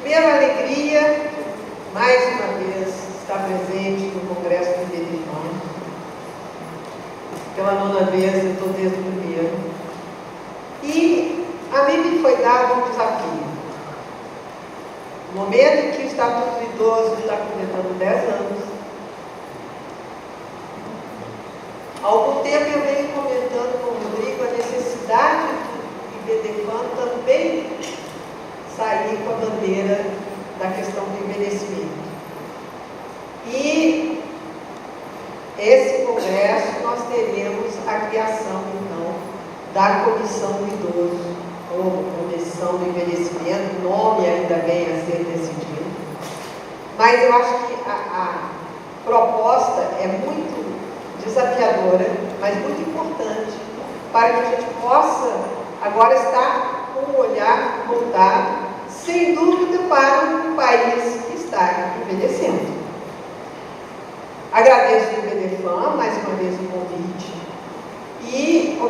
Primeiro, a alegria, mais uma vez, estar presente no Congresso do IBDFAN. Pela 9ª vez, eu estou desde o primeiro. E a mim me foi dado um desafio. No momento em que o Estatuto do Idoso está completando 10 anos, há algum tempo eu venho comentando com o Rodrigo a necessidade do IBDFAN também sair com a bandeira da questão do envelhecimento. E esse congresso nós teremos a criação, então, da Comissão do Idoso, ou Comissão do Envelhecimento, o nome ainda vem a ser decidido. Mas eu acho que a proposta é muito desafiadora, mas muito importante, para que a gente possa agora estar com o olhar voltado, sem dúvida, para um país que está envelhecendo. Agradeço o IBDFAN, mais uma vez, o convite, e eu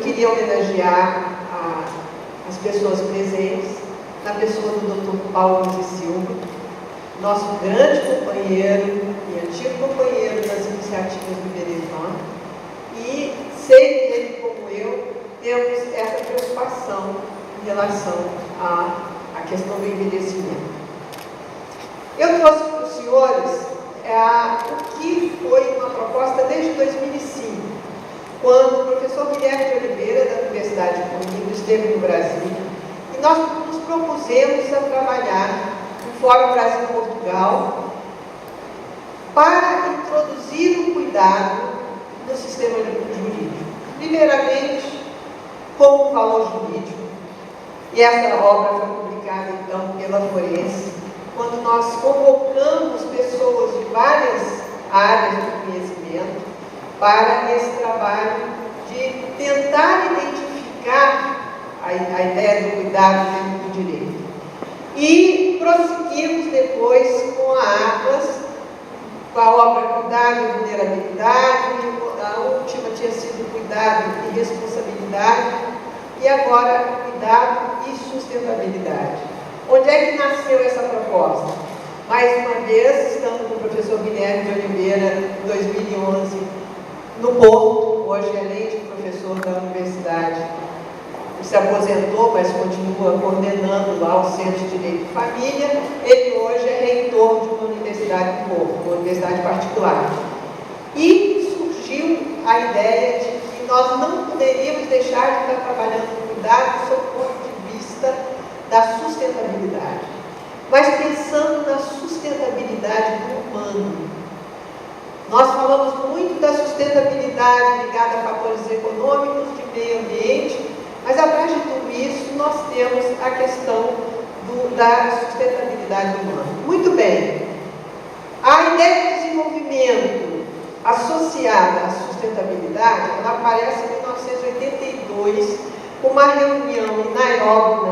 queria homenagear as pessoas presentes, na pessoa do Dr. Paulo Luiz Silva, nosso grande companheiro e antigo companheiro das iniciativas do IBDFAN, e sei que ele, como eu, temos essa preocupação em relação à questão do envelhecimento. Eu trouxe para os senhores o que foi uma proposta desde 2005, quando o professor Guilherme de Oliveira, da Universidade de Coimbra, esteve no Brasil, e nós nos propusemos a trabalhar no Fórum Brasil-Portugal para introduzir o cuidado no sistema jurídico. Primeiramente, como valor jurídico, e essa obra foi publicada, então, pela Forense, quando nós convocamos pessoas de várias áreas do conhecimento para esse trabalho de tentar identificar a ideia do cuidado dentro do direito. E prosseguimos depois com a Atlas, com a obra Cuidado e Vulnerabilidade, a última tinha sido Cuidado e Responsabilidade, e agora Cuidado e Sustentabilidade. Onde é que nasceu essa proposta? Mais uma vez, estamos com o professor Guilherme de Oliveira, em 2011, no Porto, hoje além de professor da universidade, se aposentou, mas continua coordenando lá o Centro de Direito de Família. Ele hoje é reitor de uma universidade do Porto, uma universidade particular. E surgiu a ideia de que nós não poderíamos deixar de estar trabalhando com cuidado sob o ponto de vista da sustentabilidade, mas pensando na sustentabilidade do humano. Nós falamos muito da sustentabilidade ligada a fatores econômicos, de meio ambiente, mas atrás de tudo isso nós temos a questão da sustentabilidade humana. Muito bem, a ideia de desenvolvimento associada à sustentabilidade, ela aparece em 1982, com uma reunião em Nairobi,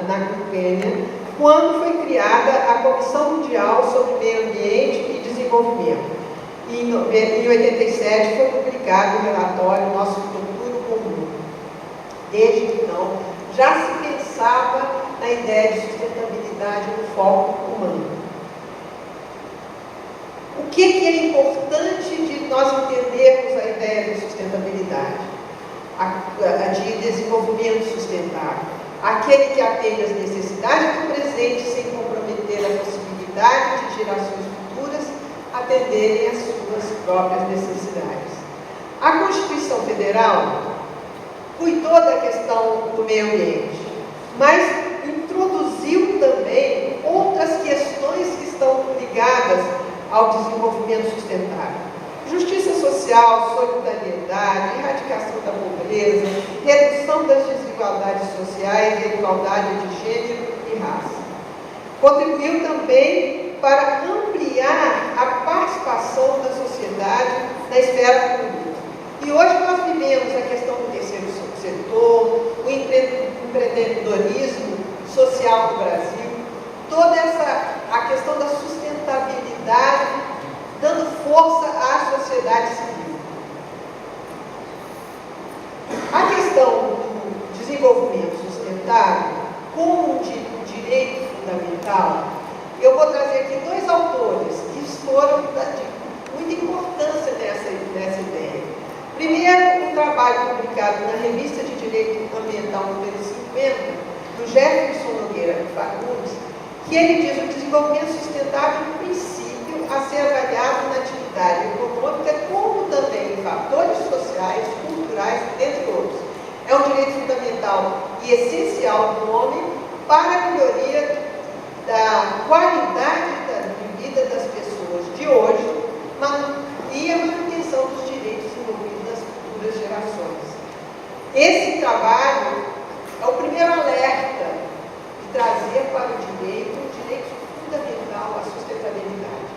na Quênia, quando foi criada a Comissão Mundial sobre Meio Ambiente e Desenvolvimento. E em 87 foi publicado o relatório Nosso Futuro Comum. Desde então, já se pensava na ideia de sustentabilidade no foco humano. O que é importante de nós entendermos a ideia de sustentabilidade? De desenvolvimento sustentável? Aquele que atende às necessidades do presente sem comprometer a possibilidade de gerações futuras atenderem às suas próprias necessidades. A Constituição Federal cuidou da questão do meio ambiente, mas introduziu também outras questões que estão ligadas ao desenvolvimento sustentável. Justiça social, solidariedade, erradicação da pobreza, redução das desigualdades sociais, e igualdade de gênero e raça. Contribuiu também para ampliar a participação da sociedade na esfera pública. E hoje nós vivemos a questão do terceiro setor, o empreendedorismo social no Brasil, toda a questão da sustentabilidade, dando força à sociedade civil. A questão do desenvolvimento sustentável como um direito fundamental, eu vou trazer aqui dois autores que foram de muita importância nessa ideia. Primeiro, um trabalho publicado na Revista de Direito Ambiental número 50, do Jefferson Nogueira Fagundes, que ele diz: o desenvolvimento sustentável é um princípio a ser avaliado na atividade econômica, como também em fatores sociais, culturais, entre outros. É um direito fundamental e essencial do homem para a melhoria da qualidade de vida das pessoas de hoje e a manutenção dos direitos envolvidos nas futuras gerações. Esse trabalho é o primeiro alerta de trazer para o direito um direito fundamental à sustentabilidade.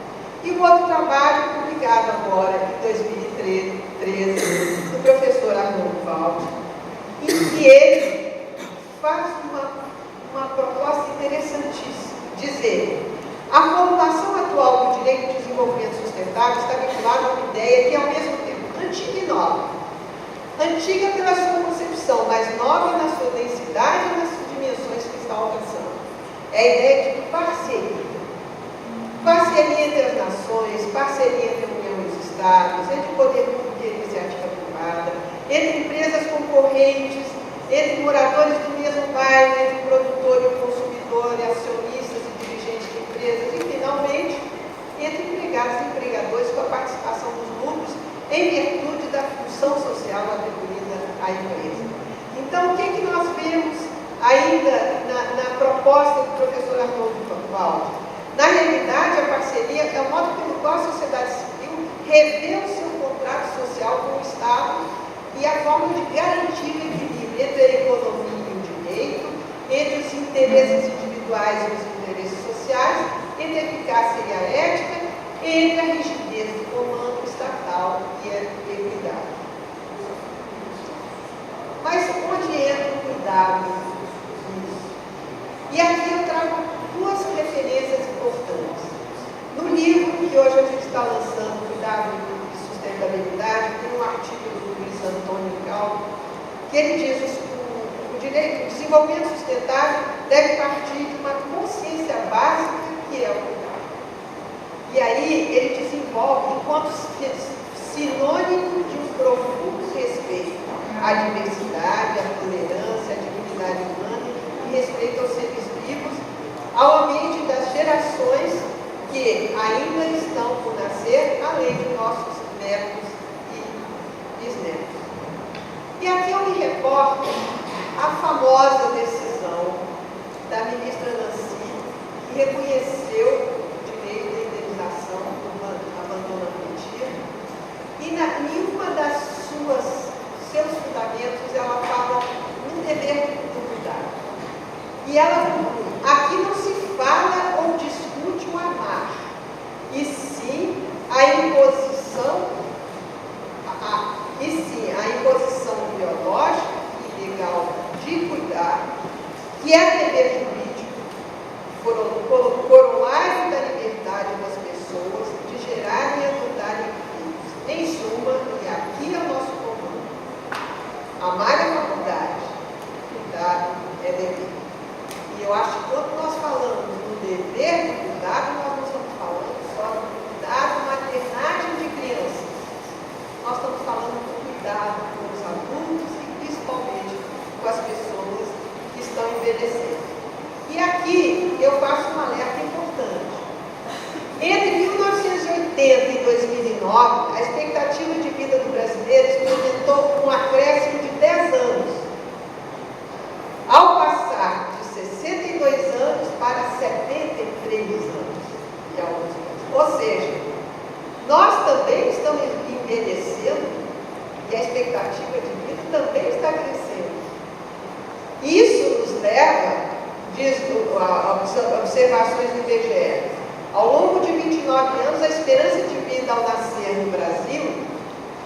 E o outro trabalho, publicado agora em 2013, do professor Arnoldo Valde, em que ele faz uma proposta interessantíssima, dizer: a formulação atual do direito de desenvolvimento sustentável está vinculada a uma ideia que é ao mesmo tempo antiga e nova. Antiga pela sua concepção, mas nova na sua densidade e nas dimensões que está alcançando. É a ideia de parceria. Parceria entre as nações, parceria entre a União e os Estados, entre o poder público e a iniciativa privada, entre empresas concorrentes, entre moradores do mesmo bairro, entre o produtor e o consumidor, e acionistas e dirigentes de empresas, e, finalmente, entre empregados e empregadores com a participação dos lucros em virtude da função social atribuída à empresa. Então, o que nós vemos ainda na proposta do professor Arnoldo Valde? Na realidade, a parceria é o modo pelo qual a sociedade civil revê o seu contrato social com o Estado e a forma de garantir o equilíbrio entre a economia e o direito, entre os interesses individuais e os interesses sociais, entre a eficácia e a ética, entre a rigidez do comando estatal e a equidade. Mas onde entra o cuidado nisso? E aqui eu trago duas referências importantes. No livro que hoje a gente está lançando, Cuidado e Sustentabilidade, tem um artigo do Luiz Antônio Calvo, que ele diz: o direito, o desenvolvimento sustentável deve partir de uma consciência básica que é o cuidado. E aí ele desenvolve enquanto sinônimo de um profundo respeito à diversidade, à tolerância, à dignidade humana e respeito aos seres vivos, ao ambiente das gerações que ainda estão por nascer, além de nossos netos e bisnetos. E aqui eu me reporto à famosa decisão da ministra Nancy, que reconheceu o direito à indenização do abandono afetivo, e em uma das seus fundamentos ela fala no dever do cuidado. E ela conclui: aqui não se fala ou discute o amar, e sim a imposição biológica e legal de cuidar, que é dever jurídico, corolário da liberdade das pessoas de gerarem e adotarem filhos. Em suma, e aqui é o nosso comando: amar é faculdade, cuidar é dever. E eu acho que quando nós falamos no dever de cuidado, nós não estamos falando só do cuidado maternagem de crianças. Nós estamos falando do cuidado com os adultos e principalmente com as pessoas que estão envelhecendo. E aqui eu faço um alerta importante. Entre 1980 e 2009, a expectativa de vida do brasileiro experimentou um acréscimo de 10 anos, ao passar de 62 anos para 73 anos e alguns anos. Ou seja, nós também estamos envelhecendo e a expectativa de vida também está crescendo. Isso nos leva, diz observações do IBGE, ao longo de 29 anos, a esperança de vida ao nascer no Brasil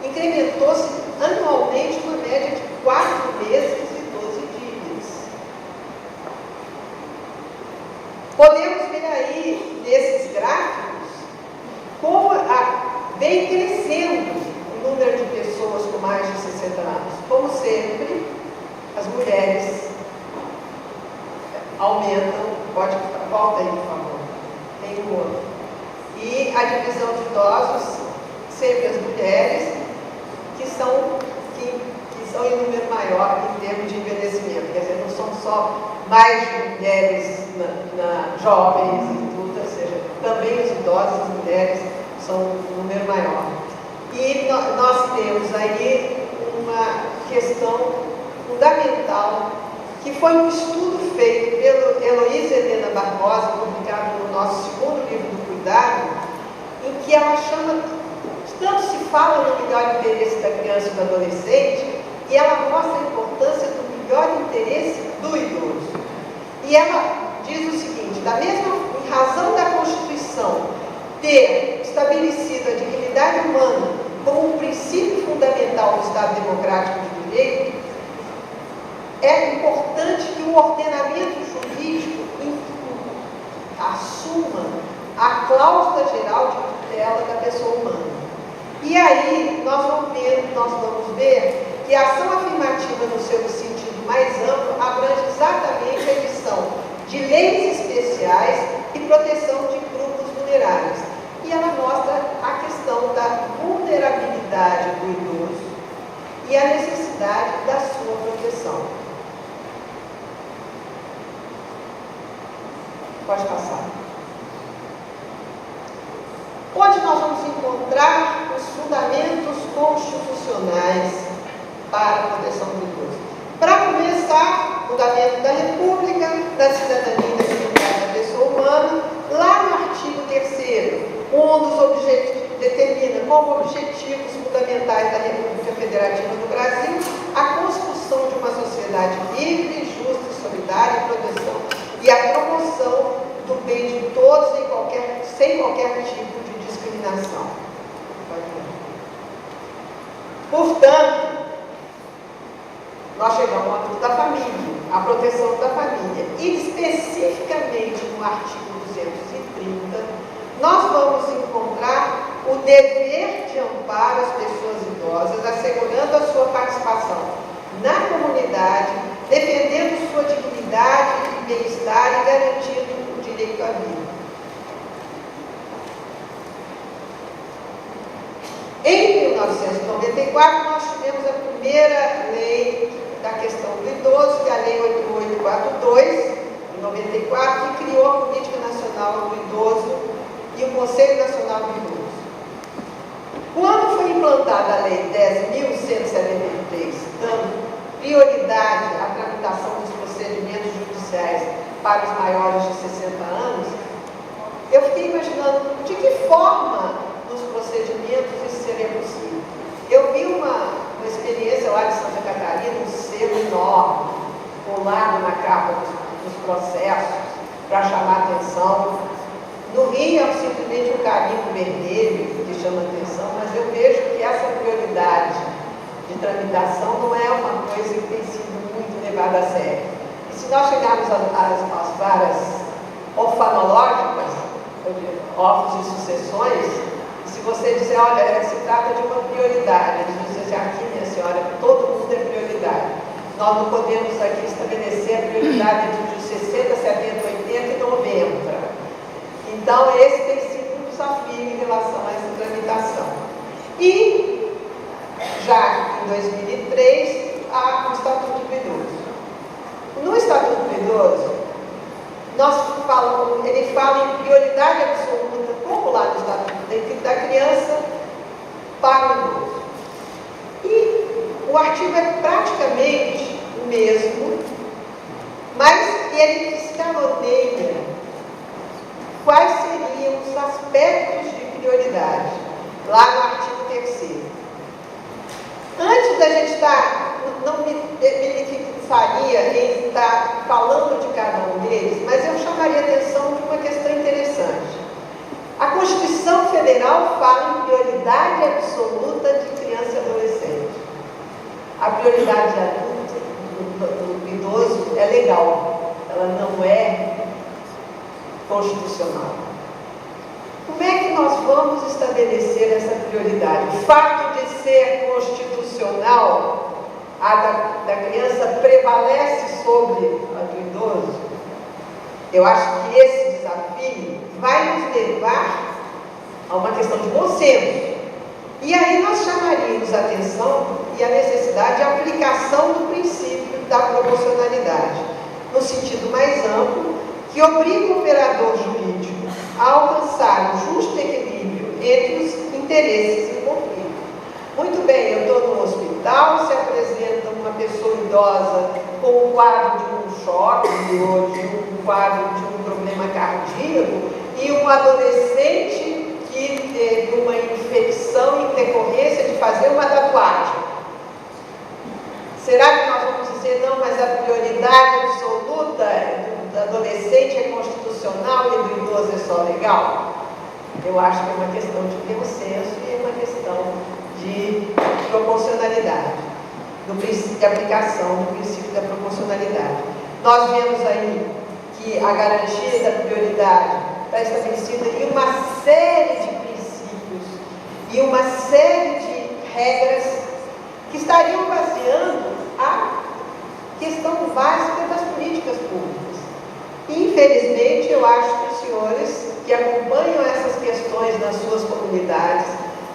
incrementou-se anualmente uma média de 4 meses e 12 dias. Podemos ver aí, nesses gráficos, como vem crescendo o número de pessoas com mais de 60 anos. Como sempre, as mulheres aumentam. Volta aí, por favor. Tem um outro. E a divisão de idosos, sempre as mulheres, que são em número maior em termos de envelhecimento. Quer dizer, não são só mais mulheres jovens e tudo, ou seja, também os idosos, as mulheres, são um número maior. E nós temos aí uma questão fundamental, que foi um estudo feito pelo Heloísa Helena Barbosa, publicado no nosso segundo livro do Cuidado, em que ela chama, tanto se fala no melhor interesse da criança e do adolescente, e ela mostra a importância do melhor interesse do idoso. E ela diz o seguinte: em razão da Constituição ter estabelecido a dignidade humana como um princípio fundamental do Estado Democrático de Direito, é importante que o ordenamento jurídico assuma a cláusula geral de tutela da pessoa humana. E aí nós vamos ver que a ação afirmativa, no seu sentido mais amplo, abrange exatamente a edição de leis especiais e proteção de grupos vulneráveis. E ela mostra a questão da vulnerabilidade do idoso e a necessidade da sua proteção. Pode passar. Onde nós vamos encontrar os fundamentos constitucionais para a proteção do idoso? Para começar, fundamento da República, da cidadania e da dignidade da pessoa humana, lá no artigo 3º, um dos objetivos, determina como objetivos fundamentais da República Federativa do Brasil a construção de uma sociedade livre, justa e solidária e a promoção do bem de todos sem qualquer tipo de discriminação. Portanto, nós chegamos ao âmbito da família, a proteção da família. E especificamente no artigo 230, nós vamos encontrar o dever de amparo às pessoas idosas, assegurando a sua participação na comunidade, defendendo sua dignidade e bem-estar e garantindo o direito à vida. Em 1994, nós tivemos a primeira lei da questão do idoso, que é a Lei 8842, de 94, que criou a Política Nacional do Idoso e o Conselho Nacional do Idoso. Quando foi implantada a Lei 10.173, dando prioridade à tramitação dos procedimentos judiciais para os maiores de 60 anos, eu fiquei imaginando de que forma nos procedimentos isso seria possível. Eu vi uma experiência lá de Santa Catarina, um selo enorme, colado na capa dos processos, para chamar atenção. No Rio é simplesmente um carimbo vermelho que chama atenção, mas eu vejo que essa prioridade de tramitação não é uma coisa que tem sido muito levada a sério. E se nós chegarmos às varas orfanológicas, órfãos e sucessões, se você disser, olha, se trata de uma prioridade, eles vão dizer, aqui, minha senhora, todo mundo é prioridade. Nós não podemos aqui estabelecer a prioridade entre os 60, 70, 80 e 90. Então, esse tem sido um desafio em relação a essa tramitação. E, já em 2003, o Estatuto do Idoso. No Estatuto do Idoso, ele fala em prioridade absoluta, como lá no Estatuto da Criança, para o idoso. E o artigo é praticamente o mesmo, mas ele escaloneia quais seriam os aspectos de prioridade, lá no artigo 3º. Antes da gente não me beneficiaria em estar falando de cada um deles, mas eu chamaria a atenção de uma questão interessante. A Constituição Federal fala em prioridade absoluta de criança e adolescente. A prioridade adulta do idoso é legal, ela não é constitucional. Como é que nós vamos estabelecer essa prioridade? O fato de ser constitucional, a da criança prevalece sobre a do idoso? Eu acho que esse desafio vai nos levar a uma questão de bom senso. E aí nós chamaríamos a atenção e a necessidade de aplicação do princípio da proporcionalidade, no sentido mais amplo, que obriga o operador jurídico a alcançar um justo equilíbrio entre os interesses em conflito. Muito bem, eu estou no hospital, se apresenta uma pessoa idosa com um quadro de um choque ou de um quadro de um problema cardíaco e um adolescente que teve uma infecção em decorrência de fazer uma tatuagem. Será que nós vamos dizer, não, mas a prioridade absoluta do adolescente é constitucional e do idoso é só legal? Eu acho que é uma questão de bom senso e é uma questão de proporcionalidade, do princípio de aplicação do princípio da proporcionalidade. Nós vemos aí que a garantia da prioridade está estabelecida em uma série de princípios e uma série de regras que estariam baseando a questão básica das políticas públicas. Infelizmente, eu acho que os senhores que acompanham essas questões nas suas comunidades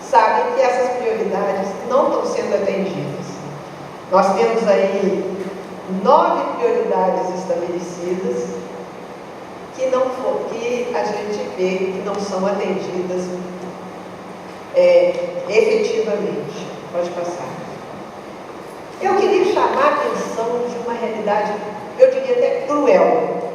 sabem que essas prioridades não estão sendo atendidas. Nós temos aí 9 prioridades estabelecidas que a gente vê que não são atendidas efetivamente. Pode passar. Eu queria chamar a atenção de uma realidade, eu diria até cruel.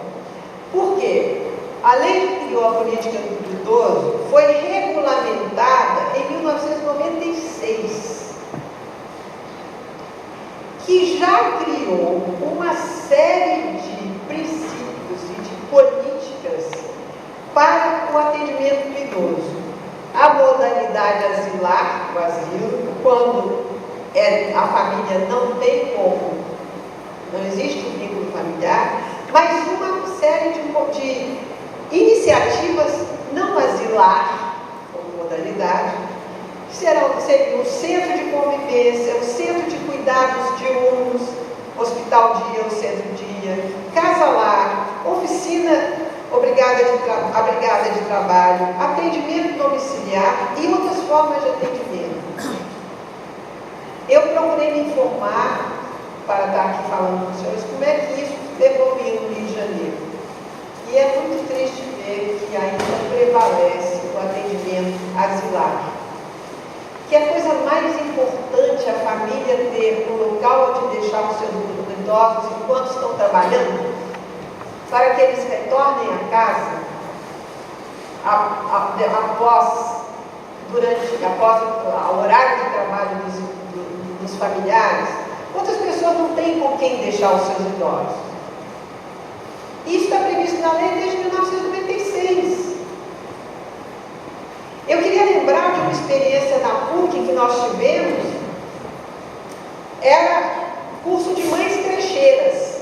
Por quê? A lei que criou a política do idoso foi regulamentada em 1996, que já criou uma série de princípios e de políticas para o atendimento do idoso. A modalidade asilar, o asilo, quando a família não tem como, não existe um vínculo familiar, mas uma série de iniciativas não asilar, como modalidade, seriam o centro de convivência, o centro de cuidados diurnos, hospital-dia ou centro-dia, casa-lar, oficina abrigada de trabalho, atendimento domiciliar e outras formas de atendimento. Eu procurei me informar, para estar aqui falando com os senhores, como é que isso evoluiu no Rio de Janeiro. E é muito triste ver que ainda prevalece o atendimento asilar. Que a coisa mais importante a família ter um local onde deixar os seus idosos enquanto estão trabalhando, para que eles retornem a casa após o horário de trabalho dos familiares. Outras pessoas não têm com quem deixar os seus idosos. Isso está previsto na lei desde 1996. Eu queria lembrar de uma experiência na PUC que nós tivemos, era curso de mães crecheiras.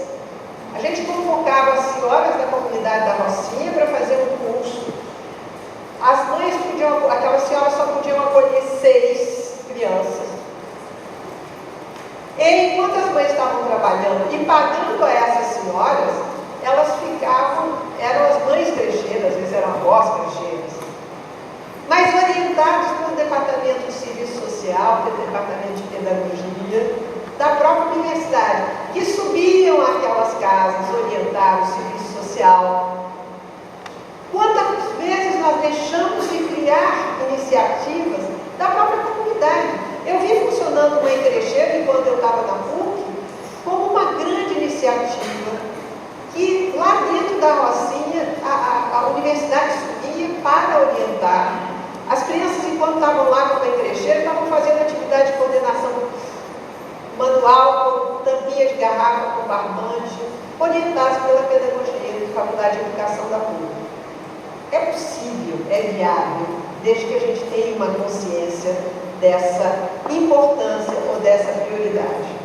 A gente convocava as senhoras da comunidade da Rocinha para fazer um curso. As mães aquelas senhoras só podiam acolher 6 crianças. E enquanto as mães estavam trabalhando e pagando a essas senhoras, elas eram as mães crecheiras, às vezes eram avós crecheiras, mas orientadas pelo Departamento de Serviço Social, pelo Departamento de Pedagogia, da própria universidade, que subiam àquelas casas, orientaram o serviço social. Quantas vezes nós deixamos de criar iniciativas da própria comunidade? Eu vi funcionando uma crecheira enquanto eu estava na PUC, como uma grande iniciativa, que lá dentro da Rocinha, a universidade subia para orientar. As crianças, enquanto estavam lá com a crecheira, estavam fazendo atividade de coordenação manual, com tampinha de garrafa, com barbante, orientadas pela pedagogia da Faculdade de Educação da PUC. É possível, é viável, desde que a gente tenha uma consciência dessa importância ou dessa prioridade.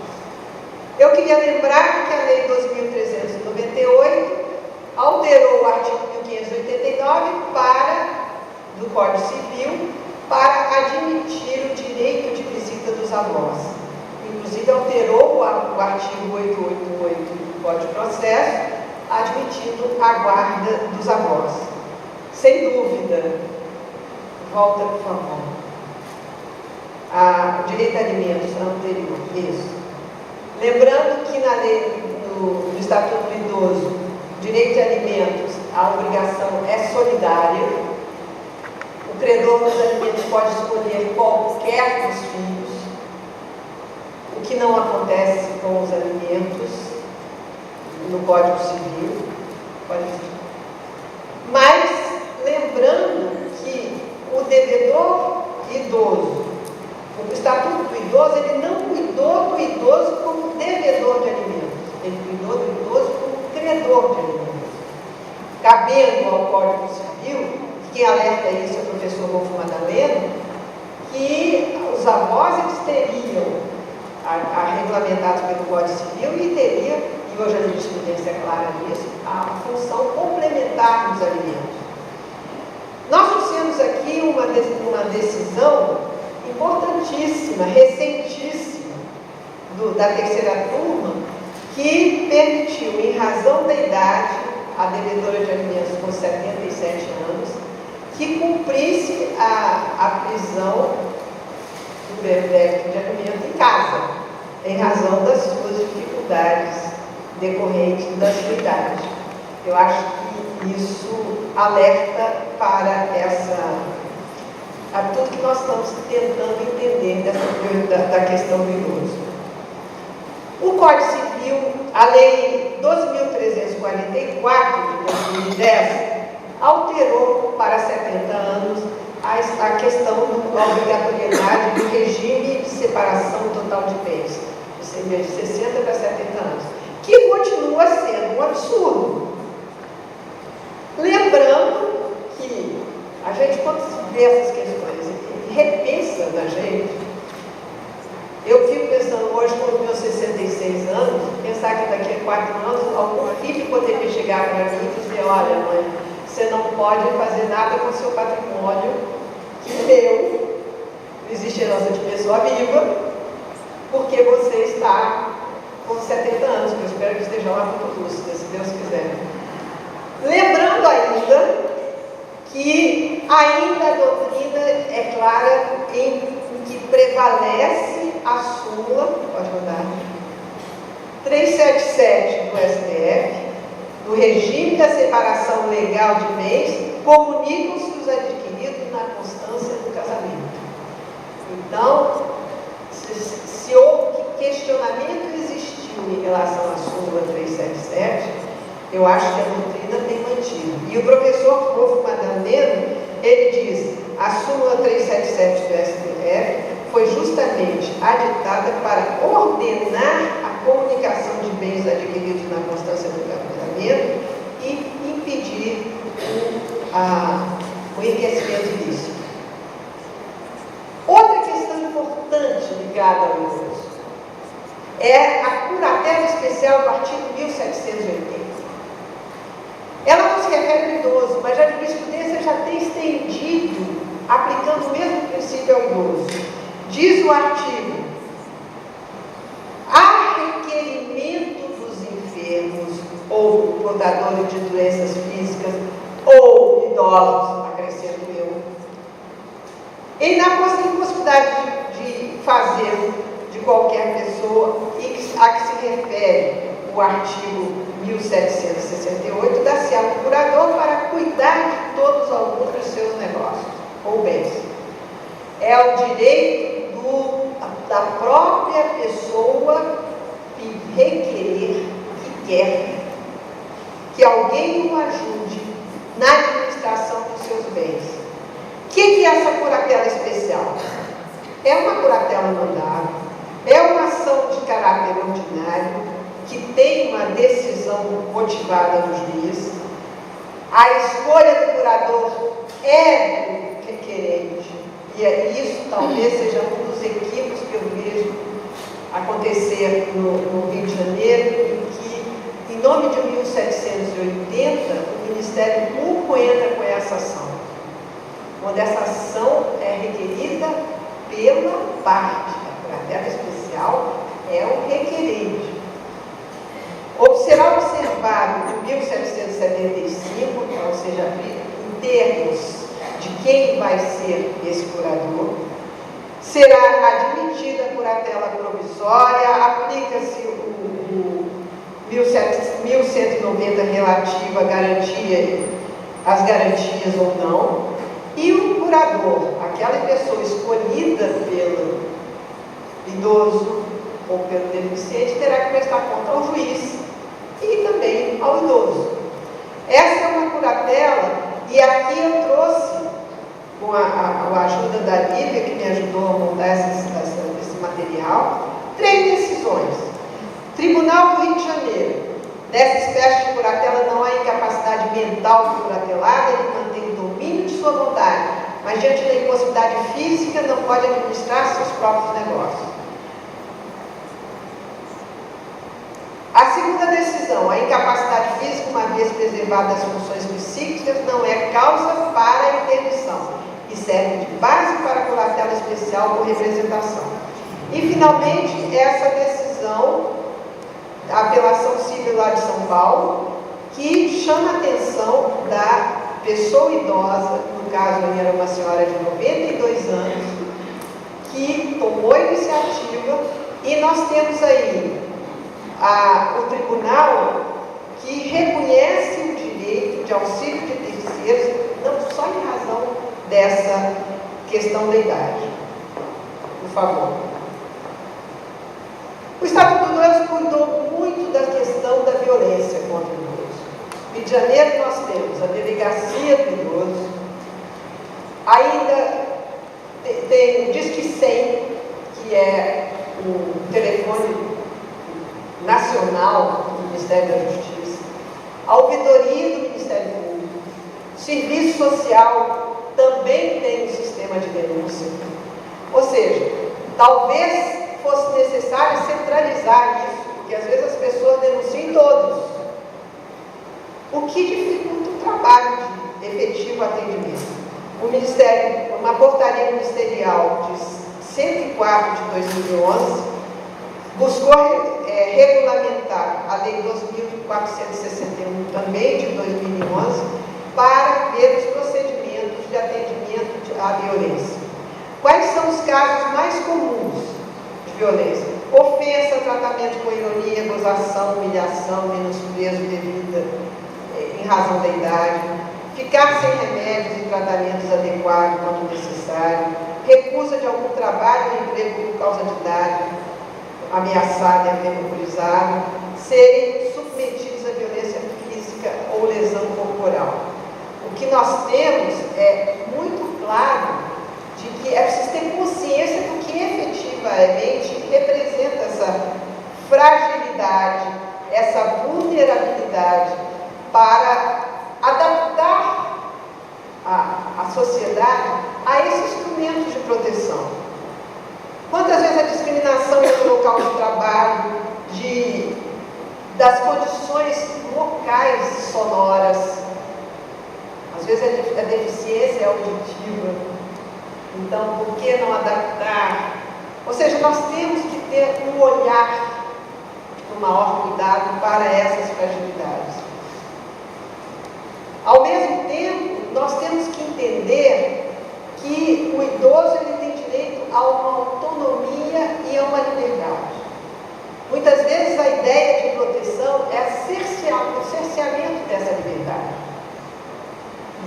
Eu queria lembrar que a Lei 2.398 alterou o artigo 1589 do Código Civil para admitir o direito de visita dos avós. Inclusive alterou o artigo 888 do Código de Processo admitindo a guarda dos avós. Sem dúvida, volta por favor. O direito a alimentos anterior, isso. Lembrando que na lei do Estatuto do Idoso, o direito de alimentos, a obrigação é solidária. O credor dos alimentos pode escolher qualquer dos filhos, o que não acontece com os alimentos no Código Civil. Mas, lembrando que o devedor idoso, o Estatuto do Idoso, ele não cuidou do idoso como devedor de alimentos, ele cuidou do idoso como credor de alimentos. Cabendo ao Código Civil, quem alerta isso é o professor Rolfo Madaleno, que os avós eles teriam, regulamentados pelo Código Civil, e teriam, e hoje a jurisprudência é clara nisso, a função complementar dos alimentos. Nós trouxemos aqui uma decisão importantíssima, recentíssima, da terceira turma, que permitiu, em razão da idade, a devedora de alimentos com 77 anos, que cumprisse a prisão do débito de alimento em casa, em razão das suas dificuldades decorrentes da sua idade. Eu acho que isso alerta para a tudo que nós estamos tentando entender da questão do idoso. O Código Civil, a Lei 12.344 de 2010, alterou para 70 anos a questão da obrigatoriedade do regime de separação total de bens, de 60 para 70 anos, que continua sendo um absurdo. Lembrando que a gente, quando vê essas questões e repensa na gente, eu fico pensando hoje, com os meus 66 anos, pensar que daqui a 4 anos algum filho poderia chegar para mim e dizer: olha, mãe, você não pode fazer nada com o seu patrimônio, que meu, não existe herança de pessoa viva, porque você está com 70 anos, que eu espero que esteja lá muito lúcida, se Deus quiser. Lembrando ainda que ainda a doutrina é clara em que prevalece a súmula, pode mandar, 377 do STF, no regime da separação legal de bens, comunicam-se os adquiridos na constância do casamento. Então, se houve questionamento existiu em relação à súmula 377, eu acho que a doutrina tem mantido. E o professor Rolfo Madaleno, ele diz: a súmula 377 do STF foi justamente aditada para ordenar a comunicação de bens adquiridos na constância do casamento e impedir o enriquecimento ilícito. Outra questão importante ligada ao idoso é a curatela especial do artigo 1780. Ela não se refere ao idoso, mas a jurisprudência já tem estendido, aplicando o mesmo princípio ao idoso. Diz o artigo: a requerimento dos enfermos ou portadores de doenças físicas ou idosos, acrescento eu, e na possibilidade de fazer de qualquer pessoa, a que se refere o artigo 1768, dá-se ao curador para cuidar de todos alguns dos seus negócios ou bens. É o direito da própria pessoa requerer, que quer, que alguém o ajude na administração dos seus bens. O que é essa curatela especial? É uma curatela mandável, é uma ação de caráter ordinário, que tem uma decisão motivada nos dias. A escolha do curador é do requerente, e isso talvez seja um dos equívocos que eu vejo acontecer no Rio de Janeiro, em que, em nome de 1780, o Ministério Público entra com essa ação, quando essa ação é requerida pela parte. A curatela especial é o requerente. Será observado 1775, ou seja, em termos de quem vai ser esse curador. Será admitida curatela provisória, aplica-se o 1190 relativo à garantia, às garantias ou não, e o curador, aquela pessoa escolhida pelo idoso ou pelo deficiente, terá que prestar conta ao juiz e também ao idoso. Essa é uma curatela, e aqui eu trouxe, com a ajuda da Lívia, que me ajudou a montar esse material, 3 decisões. Tribunal do Rio de Janeiro. Nessa espécie de curatela não há incapacidade mental do curatelado, ele mantém o domínio de sua vontade, mas diante da impossibilidade física não pode administrar seus próprios negócios. A segunda decisão, a incapacidade física, uma vez preservadas as funções psíquicas, não é causa para a interdição e serve de base para a curatela especial por representação. E, finalmente, essa decisão, a apelação civil lá de São Paulo, que chama a atenção da pessoa idosa, no caso era uma senhora de 92 anos, que tomou a iniciativa, e nós temos aí o tribunal que reconhece o direito de auxílio de terceiros, não só em razão dessa questão da idade. Por favor. O Estatuto do Idoso cuidou muito da questão da violência contra o idoso. No Rio de Janeiro nós temos a Delegacia do Idoso, ainda tem o Disque 100, que é o telefone nacional do Ministério da Justiça, a ouvidoria do Ministério Público, o Serviço Social também tem um sistema de denúncia. Ou seja, talvez fosse necessário centralizar isso, porque às vezes as pessoas denunciam todos, o que dificulta o trabalho de efetivo atendimento. O Ministério, uma portaria ministerial de 104 de 2011, buscou regulamentar a Lei 2.461, também de 2011, para ver os procedimentos de atendimento à violência. Quais são os casos mais comuns de violência? Ofensa, tratamento com ironia, gozação, humilhação, menosprezo devida em razão da idade, ficar sem remédios e tratamentos adequados quando necessário, recusa de algum trabalho ou emprego por causa de idade, ameaçado e aterrorizado, serem submetidos à violência física ou lesão corporal. O que nós temos é muito claro de que é preciso ter consciência do que efetivamente representa essa fragilidade, essa vulnerabilidade, para adaptar a sociedade a esse instrumento de proteção. Quantas vezes a discriminação no local de trabalho, das condições locais sonoras, às vezes a deficiência é auditiva, então por que não adaptar? Ou seja, nós temos que ter um olhar com maior cuidado para essas fragilidades. Ao mesmo tempo, nós temos que entender que o idoso ele tem direito a uma autonomia e a uma liberdade. Muitas vezes a ideia de proteção é o cerceamento dessa liberdade.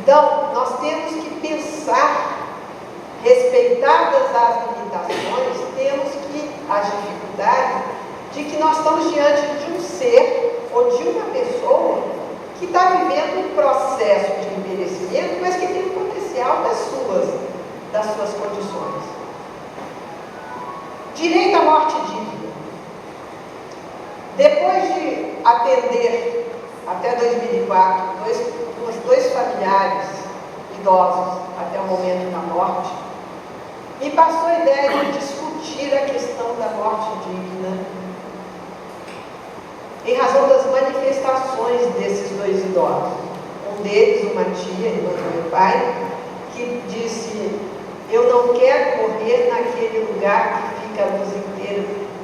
Então, nós temos que pensar, respeitadas as limitações, temos que, as dificuldades, de que nós estamos diante de um ser ou de uma pessoa que está vivendo um processo de envelhecimento, mas que tem o potencial das suas condições. Direito à morte digna. Depois de atender, até 2004, dois familiares idosos até o momento da morte, me passou a ideia de discutir a questão da morte digna em razão das manifestações desses 2 idosos. Um deles, uma tia, irmã do meu pai, que disse: eu não quero morrer naquele lugar que fica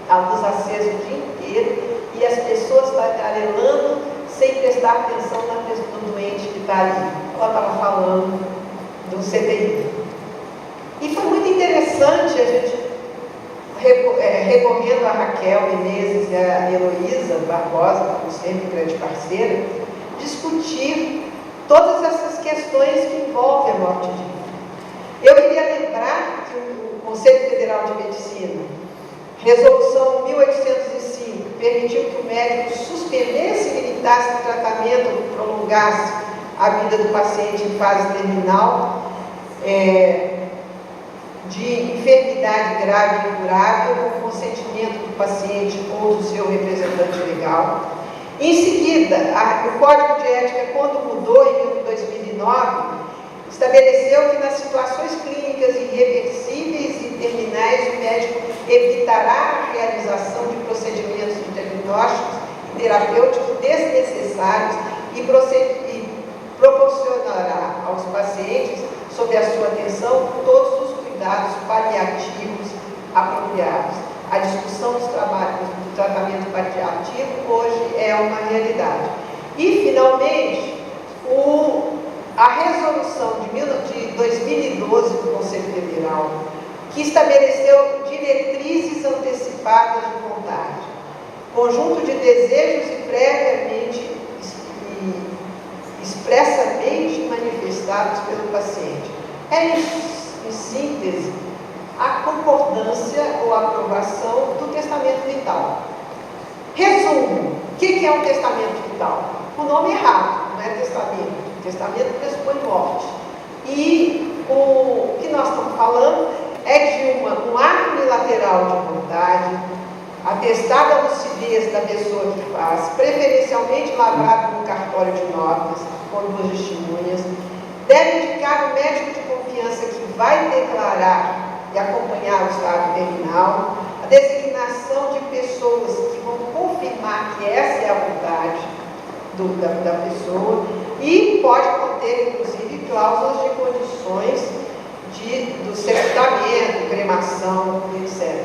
a luz acesa o dia inteiro, e as pessoas tagarelando sem prestar atenção no doente que está ali. Ela estava falando do CTI. E foi muito interessante a gente, recorrendo a Raquel Menezes e a Heloísa Barbosa, como sempre grande parceira, discutir todas essas questões que envolvem a morte digna. Eu queria lembrar que o Conselho Federal de Medicina, Resolução 1805, permitiu que o médico suspendesse e limitasse o tratamento, prolongasse a vida do paciente em fase terminal, de enfermidade grave e incurável, com consentimento do paciente ou do seu representante legal. Em seguida, o Código de Ética, quando mudou em 2009, estabeleceu que nas situações clínicas irreversíveis e terminais, o médico evitará a realização de procedimentos diagnósticos e terapêuticos desnecessários e proporcionará aos pacientes, sob a sua atenção, todos os cuidados paliativos apropriados. A discussão do tratamento paliativo hoje é uma realidade. E, finalmente, a resolução de 2012 do Conselho Federal, que estabeleceu diretrizes antecipadas de vontade, conjunto de desejos e previamente expressamente manifestados pelo paciente. Em síntese, a concordância ou aprovação do testamento vital. Resumo: o que é um testamento vital? O nome é errado, não é testamento. Testamento pressupõe morte. E o que nós estamos falando é de um ato unilateral de vontade, atestada a lucidez da pessoa que faz, preferencialmente lavrado no cartório de notas, com duas testemunhas. Deve indicar o médico de confiança que vai declarar e acompanhar o estado terminal, a designação de pessoas que vão confirmar que essa é a vontade da pessoa, e pode conter, inclusive, cláusulas de condições do sepultamento, cremação, etc.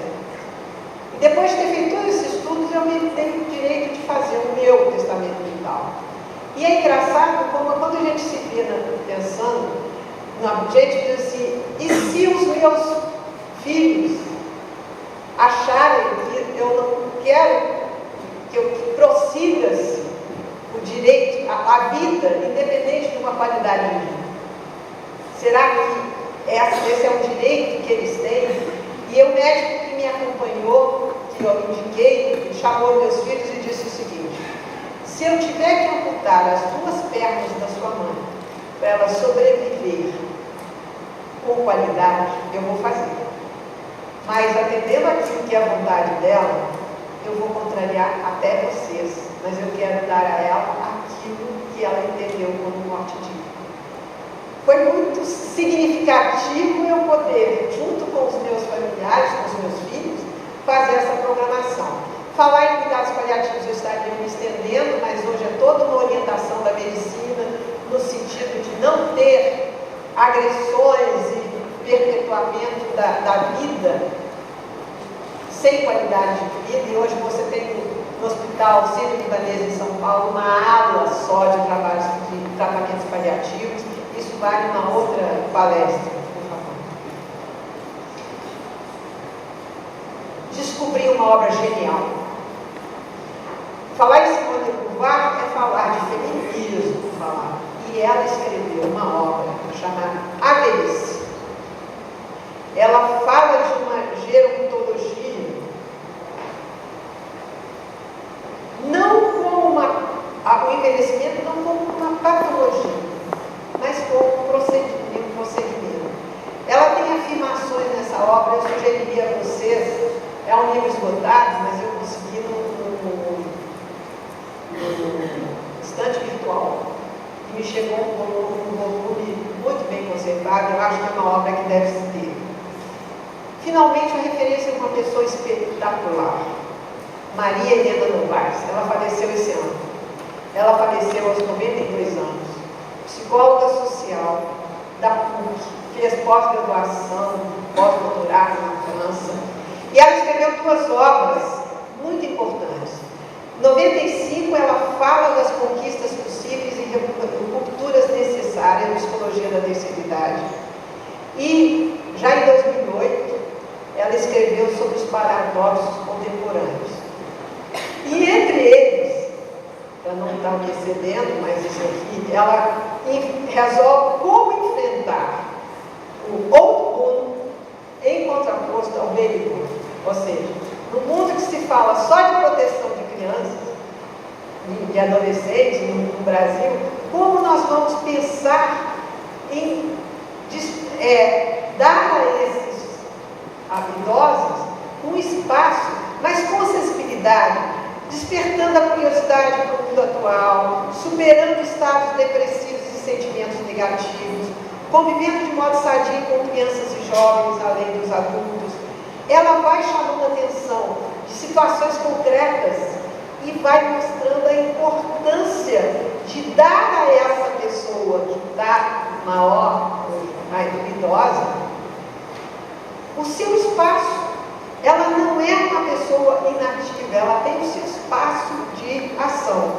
E depois de ter feito todos esses estudos, eu me dei o direito de fazer o meu testamento vital. E é engraçado como quando a gente se vê pensando, a gente diz assim: e se os meus filhos acharem que eu não quero que prossiga-se o direito à vida, independente de uma qualidade de vida? Será que esse é um direito que eles têm? E o médico que me acompanhou, que eu indiquei, chamou meus filhos e disse o seguinte: se eu tiver que amputar as duas pernas da sua mãe para ela sobreviver com qualidade, eu vou fazer. Mas atendendo aquilo que é a vontade dela, eu vou contrariar até vocês, mas eu quero dar a ela aquilo que ela entendeu como morte digna. Foi muito significativo eu poder, junto com os meus familiares, com os meus filhos, fazer essa programação. Falar em cuidados paliativos eu estaria me estendendo, mas hoje é toda uma orientação da medicina no sentido de não ter agressões e perpetuamento da vida sem qualidade de vida. E hoje você tem no Hospital Sírio-Libanês em São Paulo uma ala só de tratamentos paliativos. Isso vale uma outra palestra, por favor. Descobri uma obra genial. Falar em Simone de Beauvoir é falar de feminismo, e ela escreveu uma obra chamada A Velhice. Ela fala de uma gerontologia, não como o envelhecimento não como uma patologia, mas como um procedimento. Ela tem afirmações nessa obra, eu sugeriria a vocês, é um livro esgotado, mas eu consegui no estante virtual, e me chegou um volume muito bem conservado. Eu acho que é uma obra que deve se ter. Finalmente, a referência é uma pessoa espetacular, Maria Helena Novaes. Ela faleceu esse ano. Ela faleceu aos 92 anos. Psicóloga social da PUC, fez pós-graduação, pós-doutorado na França. E ela escreveu duas obras muito importantes. Em 95, ela fala das conquistas Psicologia da Terceira Idade. E, já em 2008, ela escreveu sobre os paradoxos contemporâneos. E entre eles, para não estar me excedendo, mas isso aqui, ela resolve como enfrentar o outro mundo em contraposto ao baby boom. Ou seja, no mundo que se fala só de proteção de crianças e adolescentes no Brasil, como nós vamos pensar em dar a esses idosos um espaço, mas com sensibilidade, despertando a curiosidade para o mundo atual, superando estados depressivos e sentimentos negativos, convivendo de modo sadio com crianças e jovens, além dos adultos. Ela vai chamando a atenção de situações concretas e vai mostrando a importância de dar a essa pessoa que está maior, mais idosa, o seu espaço. Ela não é uma pessoa inativa, ela tem o seu espaço de ação.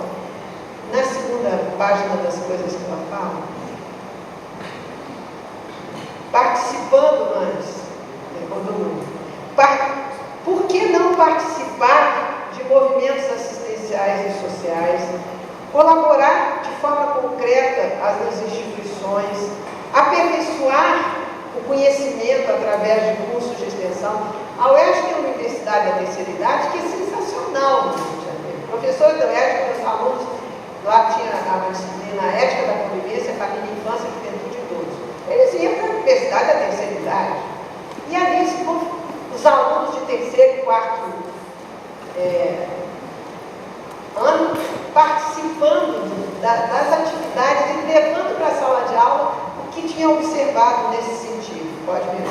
Na segunda página das coisas que ela fala, participando antes, por que não participar de movimentos assistenciais e sociais, colaborar de forma concreta nas instituições, aperfeiçoar o conhecimento através de cursos de extensão? A UERJ tem uma Universidade da Terceira Idade que é sensacional no Rio de Janeiro. O professor da UERJ, meus alunos, lá tinha a disciplina Ética da Convivência, Família, Infância e Juventude de todos. Eles iam para a Universidade da Terceira Idade. E ali os alunos de terceiro e quarto ano participando das atividades e levando para a sala de aula o que tinha observado nesse sentido. Pode ver.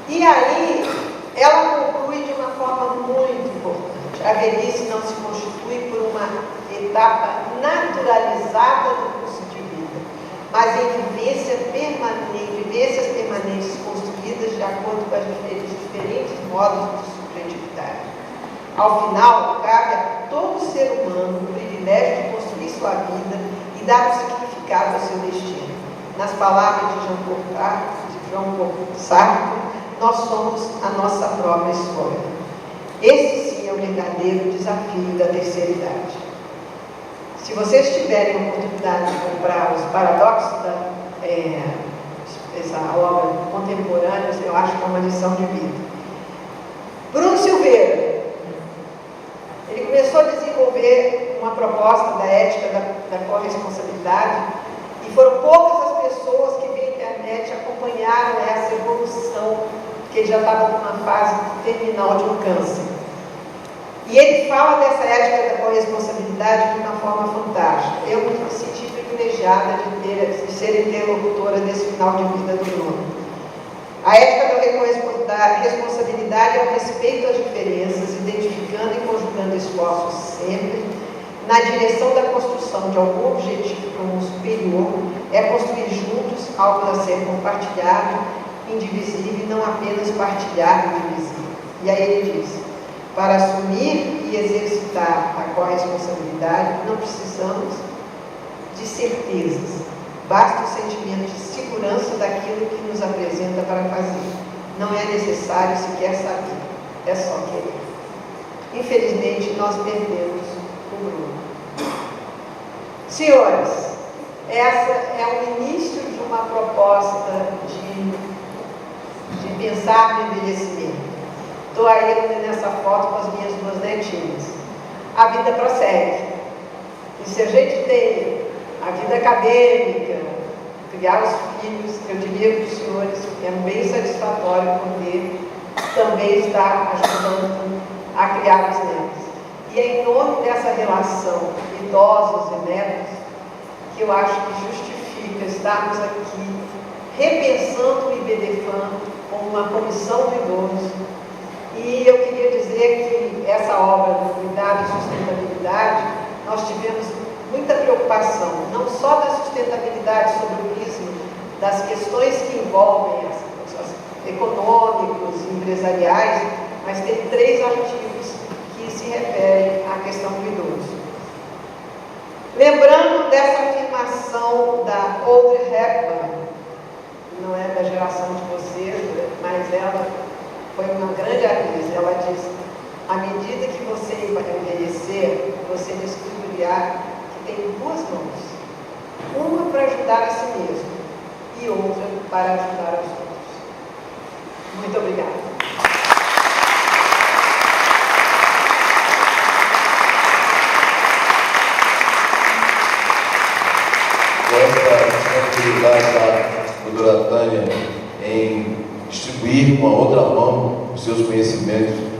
E aí, ela conclui de uma forma muito importante. A velhice não se constitui por uma etapa naturalizada do curso de vida, mas em vivências permanentes construídas de acordo com os diferentes modos de subjetividade. Ao final, cabe a todo ser humano o privilégio de construir sua vida e dar um significado ao seu destino. Nas palavras de Jean-Paul Sartre, nós somos a nossa própria história. Esse sim é o verdadeiro desafio da terceira idade. Se vocês tiverem a oportunidade de comprar os paradoxos essa obra contemporânea, eu acho que é uma lição de vida. Bruno Silveira, ele começou a desenvolver uma proposta da ética da corresponsabilidade, e foram poucas as pessoas que via internet acompanharam essa evolução, que ele já estava numa fase terminal de um câncer. E ele fala dessa ética da corresponsabilidade de uma forma fantástica. Eu me senti privilegiada de ser interlocutora desse final de vida do Bruno. A ética da responsabilidade é o respeito às diferenças, identificando e conjugando esforços sempre na direção da construção de algum objetivo comum superior, é construir juntos algo a ser compartilhado, indivisível, e não apenas partilhado e divisível. E aí ele diz: para assumir e exercitar a corresponsabilidade, não precisamos de certezas, basta o sentimento de segurança daquilo que nos apresenta para fazer. Não é necessário sequer saber, é só querer. Infelizmente, nós perdemos o Bruno. Senhores, essa é o início de uma proposta de pensar no envelhecimento. Estou aí nessa foto com as minhas duas netinhas. A vida prossegue. E se a gente tem a vida acadêmica, criar os filhos, eu diria para os senhores que é bem satisfatório poder também estar ajudando a criar os netos. E é em nome dessa relação idosos e netos que eu acho que justifica estarmos aqui repensando o IBDFAM como uma comissão do idoso. E eu queria dizer que essa obra do cuidado e sustentabilidade, nós tivemos muita preocupação, não só da sustentabilidade sob o prisma das questões que envolvem as econômicos, empresariais, mas tem 3 artigos que se referem à questão do idoso. Lembrando dessa afirmação da Audrey Hepburn, não é da geração de vocês, mas ela foi uma grande atriz. Ela diz: à medida que você vai envelhecer, você descobrirá que tem duas mãos, uma para ajudar a si mesmo e outra para ajudar os outros. Muito obrigada. Essa atividade da doutora Tânia em distribuir com a outra mão os seus conhecimentos